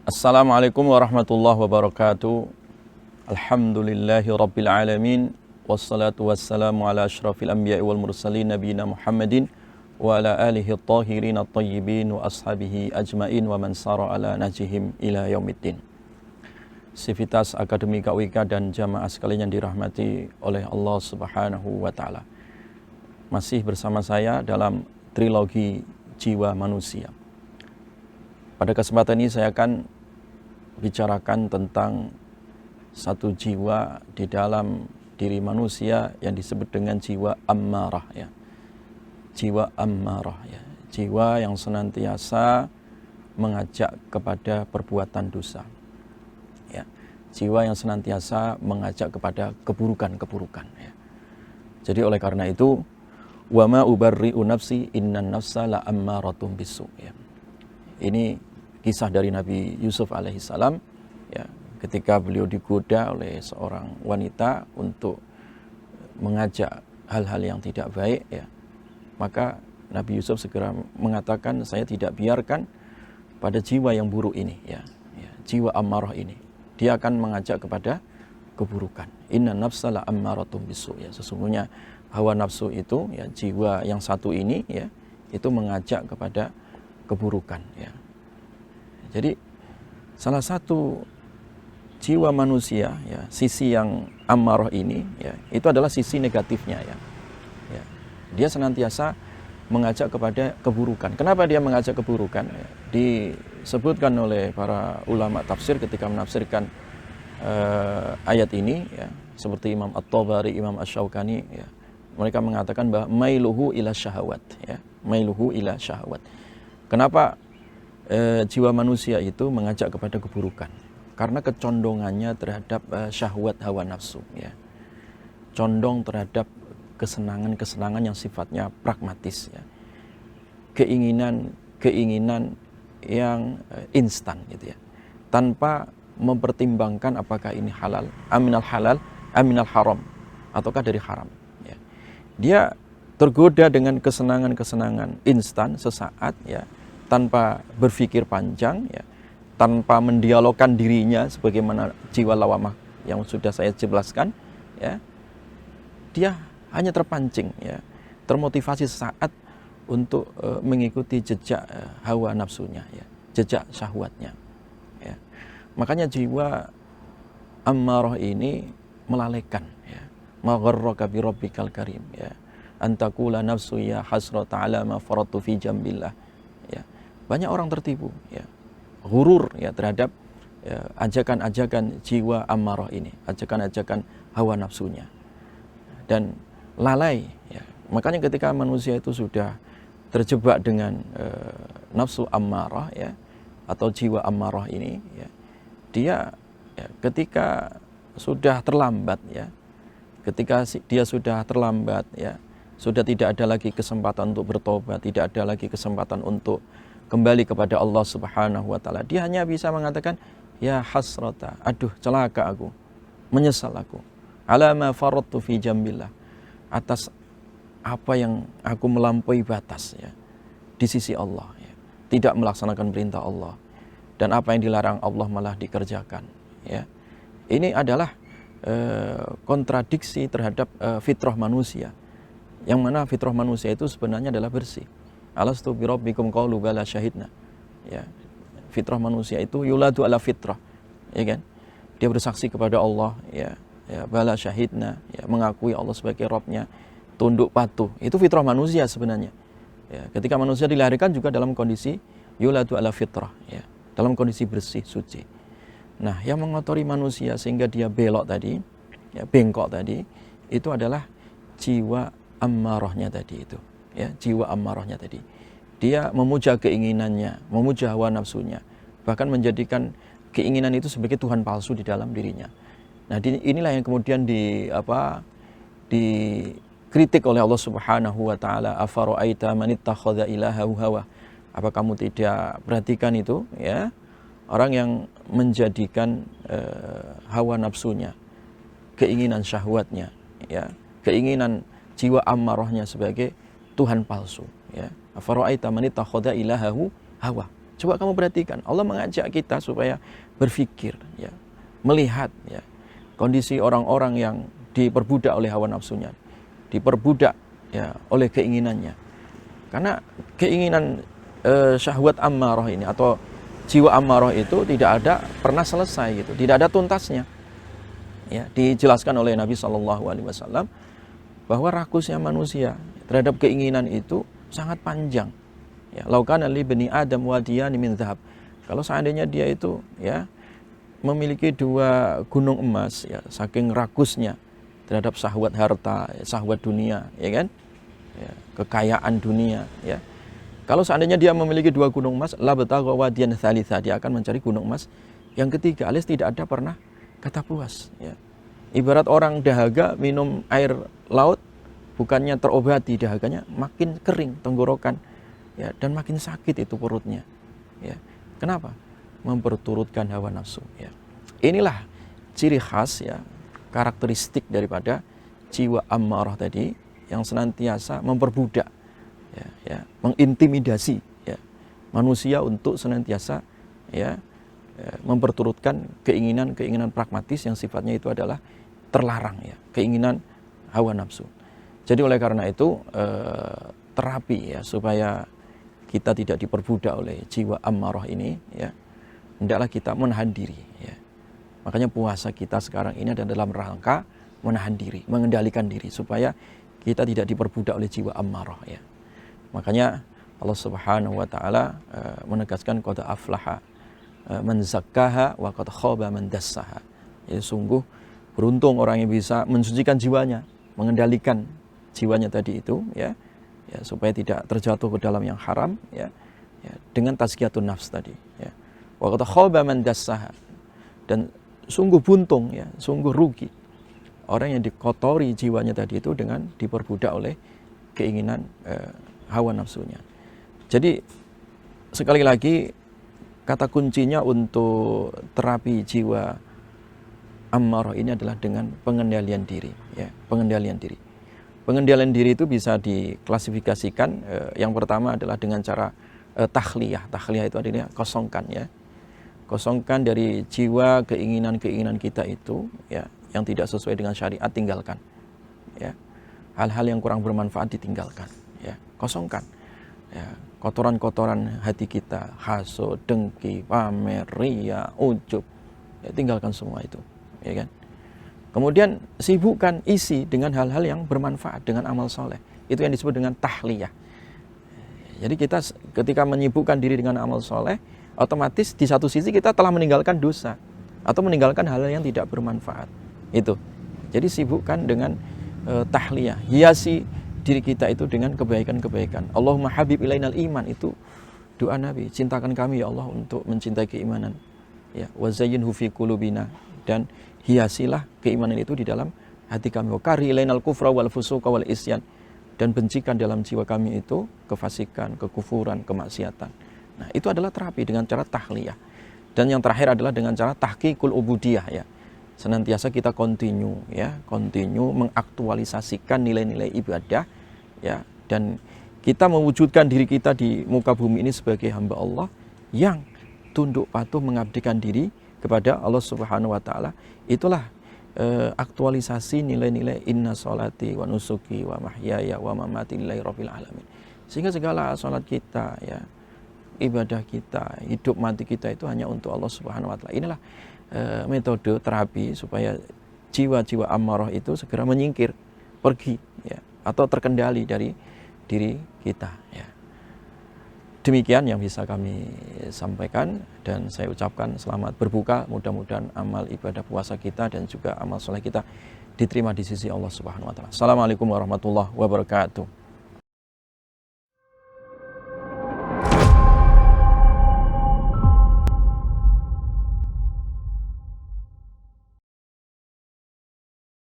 Assalamualaikum warahmatullahi wabarakatuh. Alhamdulillahi rabbil alamin. Wassalatu wassalamu ala ashrafil anbiya'i wal mursalin nabiyina Muhammadin wa ala alihi at-tahirin at-tayyibin wa ashabihi ajmain wa man sara ala najihim ila yaumiddin. Sivitas Akademika UIK dan jamaah sekalian yang dirahmati oleh Allah Subhanahu wa taala. Masih bersama saya dalam trilogi jiwa manusia. Pada kesempatan ini saya akan bicarakan tentang satu jiwa di dalam diri manusia yang disebut dengan jiwa ammarah ya. Jiwa ammarah ya. Jiwa yang senantiasa mengajak kepada perbuatan dosa. Ya. Jiwa yang senantiasa mengajak kepada keburukan-keburukan ya. Jadi oleh karena itu wa ma ubarri'u nafsi innan nafsa la ammaratum bisu ya. Ini kisah dari Nabi Yusuf alaihissalam ya, ketika beliau digoda oleh seorang wanita untuk mengajak hal-hal yang tidak baik ya, maka Nabi Yusuf segera mengatakan, saya tidak biarkan pada jiwa yang buruk ini ya, jiwa ammarah ini, dia akan mengajak kepada keburukan. Inna nafsa la ammaratum bisu ya, sesungguhnya hawa nafsu itu ya, jiwa yang satu ini ya, itu mengajak kepada keburukan ya. Jadi salah satu jiwa manusia ya, sisi yang ammarah ini ya, itu adalah sisi negatifnya ya. Ya. Dia senantiasa mengajak kepada keburukan. Kenapa dia mengajak keburukan? Ya, disebutkan oleh para ulama tafsir ketika menafsirkan ayat ini ya, seperti Imam At-Tabari, Imam Asy-Syaukani ya, mereka mengatakan bahwa mailuhu ila syahwat ya, mailuhu ila syahwat. Kenapa jiwa manusia itu mengajak kepada keburukan? Karena kecondongannya terhadap syahwat hawa nafsu ya. Condong terhadap kesenangan-kesenangan yang sifatnya pragmatis ya. Keinginan yang instan gitu ya. Tanpa mempertimbangkan apakah ini halal, aminal haram ataukah dari haram ya. Dia tergoda dengan kesenangan-kesenangan instan sesaat ya, tanpa berpikir panjang ya, tanpa mendialogkan dirinya sebagaimana jiwa lawamah yang sudah saya jelaskan ya, dia hanya terpancing ya, termotivasi sesaat untuk mengikuti jejak hawa nafsunya ya, jejak syahwatnya ya. Makanya jiwa ammarah ini melalaikan ya, ma gharraka bi rabbikal karim ya, antakula nafsu ya hasrata ala ma faratu fi jambillah ya. Banyak orang tertipu ya, ghurur ya terhadap ajakan-ajakan jiwa ammarah ini, ajakan-ajakan hawa nafsunya, dan lalai ya. Makanya ketika manusia itu sudah terjebak dengan nafsu ammarah ya, atau jiwa ammarah ini ya, dia ya, ketika sudah terlambat ya, ketika dia sudah terlambat ya, sudah tidak ada lagi kesempatan untuk bertobat, tidak ada lagi kesempatan untuk kembali kepada Allah Subhanahu wa taala. Dia hanya bisa mengatakan, ya hasrata, aduh celaka aku, menyesal aku, ala ma faradtu fi jambillah, atas apa yang aku melampaui batas ya di sisi Allah ya. Tidak melaksanakan perintah Allah, dan apa yang dilarang Allah malah dikerjakan ya. Ini adalah kontradiksi terhadap fitrah manusia, yang mana fitrah manusia itu sebenarnya adalah bersih. Alastu bi rabbikum qalu bala syahidna ya. Fitrah manusia itu yuladu ala fitrah ya kan, dia bersaksi kepada Allah ya, bala syahidna ya, mengakui Allah sebagai Rabbnya, tunduk patuh, itu fitrah manusia sebenarnya ya. Ketika manusia dilahirkan juga dalam kondisi yuladu ala fitrah ya, dalam kondisi bersih suci. Nah, yang mengotori manusia sehingga dia belok tadi ya, bengkok tadi, itu adalah jiwa ammarahnya tadi itu ya, jiwa ammarahnya tadi. Dia memuja keinginannya, memuja hawa nafsunya, bahkan menjadikan keinginan itu sebagai Tuhan palsu di dalam dirinya. Nah, inilah yang kemudian dikritik oleh Allah Subhanahu wa taala, afara'aita man ittakhadha ilahahu hawa. Apa kamu tidak perhatikan itu ya, orang yang menjadikan hawa nafsunya, keinginan syahwatnya ya, keinginan jiwa ammarahnya sebagai Tuhan palsu ya. Afara'aita man ittakhadha ilahahu hawa. Coba kamu perhatikan, Allah mengajak kita supaya berpikir, ya, melihat, ya, kondisi orang-orang yang diperbudak oleh hawa nafsunya, diperbudak, ya, oleh keinginannya. Karena keinginan syahwat ammarah ini atau jiwa ammarah itu tidak ada pernah selesai gitu, tidak ada tuntasnya. Ya, dijelaskan oleh Nabi SAW bahwa rakusnya manusia terhadap keinginan itu sangat panjang. Ya, laukana li bani Adam wadiyani min dhahab. Kalau seandainya dia itu, ya, memiliki 2 gunung emas, ya, saking rakusnya terhadap syahwat harta, syahwat dunia, ya kan? Ya, kekayaan dunia, ya. Kalau seandainya dia memiliki 2 gunung emas, la batagha wadiyan tsalitsa, dia akan mencari gunung emas yang ketiga, alias tidak ada pernah kata puas, ya. Ibarat orang dahaga minum air laut, bukannya terobati dahaganya, makin kering tenggorokan, ya, dan makin sakit itu perutnya, ya. Kenapa? Memperturutkan hawa nafsu, ya. Inilah ciri khas, ya, karakteristik daripada jiwa ammarah tadi yang senantiasa memperbudak, ya, mengintimidasi, ya, manusia untuk senantiasa, ya, memperturutkan keinginan-keinginan pragmatis yang sifatnya itu adalah terlarang, ya, keinginan hawa nafsu. Jadi oleh karena itu terapi, ya, supaya kita tidak diperbudak oleh jiwa ammarah ini, ya, hendaklah kita menahan diri, ya. Makanya puasa kita sekarang ini adalah dalam rangka menahan diri, mengendalikan diri supaya kita tidak diperbudak oleh jiwa ammarah, ya. Makanya Allah Subhanahu wa taala menegaskan qad aflaha man zakkaha wa qad khaba man dassaha. Jadi sungguh beruntung orang yang bisa mensucikan jiwanya, mengendalikan jiwanya tadi itu, ya, ya, supaya tidak terjatuh ke dalam yang haram, ya, ya, dengan tazkiyatun nafs tadi, ya. Wa qad khaba man dassaha, dan sungguh buntung, ya, sungguh rugi orang yang dikotori jiwanya tadi itu dengan diperbudak oleh keinginan hawa nafsunya. Jadi sekali lagi kata kuncinya untuk terapi jiwa ammarah ini adalah dengan pengendalian diri, ya, pengendalian diri. Pengendalian diri itu bisa diklasifikasikan, yang pertama adalah dengan cara takhliyah. Takhliyah itu artinya kosongkan, ya. Kosongkan dari jiwa keinginan-keinginan kita itu, ya, yang tidak sesuai dengan syariat tinggalkan, ya. Hal-hal yang kurang bermanfaat ditinggalkan, ya. Kosongkan, ya, kotoran-kotoran hati kita, hasud, dengki, pamer, riya, ujub, ya, tinggalkan semua itu, ya kan. Kemudian sibukkan isi dengan hal-hal yang bermanfaat, dengan amal soleh. Itu yang disebut dengan tahliyah. Jadi kita ketika menyibukkan diri dengan amal soleh, otomatis di satu sisi kita telah meninggalkan dosa atau meninggalkan hal-hal yang tidak bermanfaat. Itu. Jadi sibukkan dengan tahliyah. Hiasi diri kita itu dengan kebaikan-kebaikan. Allahumma habib ilainal iman, itu doa Nabi. Cintakan kami ya Allah untuk mencintai keimanan. Ya, wa zayyinhu fi qulubina, dan hiasilah keimanan itu di dalam hati kami. Wa kari ilainal kufra wal fusuqa wal isyan, dan bencikan dalam jiwa kami itu kefasikan, kekufuran, kemaksiatan. Nah, itu adalah terapi dengan cara tahliyah. Dan yang terakhir adalah dengan cara tahqiqul ubudiyah, ya. Senantiasa kita continue, ya, continue mengaktualisasikan nilai-nilai ibadah, ya, dan kita mewujudkan diri kita di muka bumi ini sebagai hamba Allah yang tunduk patuh mengabdikan diri kepada Allah Subhanahu wa taala. Itulah aktualisasi nilai-nilai inna sholati wa nusuki wa mahyaya wa mamati lillahi rabbil alamin. Sehingga segala salat kita, ya, ibadah kita, hidup mati kita itu hanya untuk Allah Subhanahu wa taala. Inilah metode terapi supaya jiwa-jiwa ammarah itu segera menyingkir, pergi, ya, atau terkendali dari diri kita, ya. Demikian yang bisa kami sampaikan, dan saya ucapkan selamat berbuka. Mudah-mudahan amal ibadah puasa kita dan juga amal soleh kita diterima di sisi Allah Subhanahu wa taala. Assalamualaikum warahmatullahi wabarakatuh.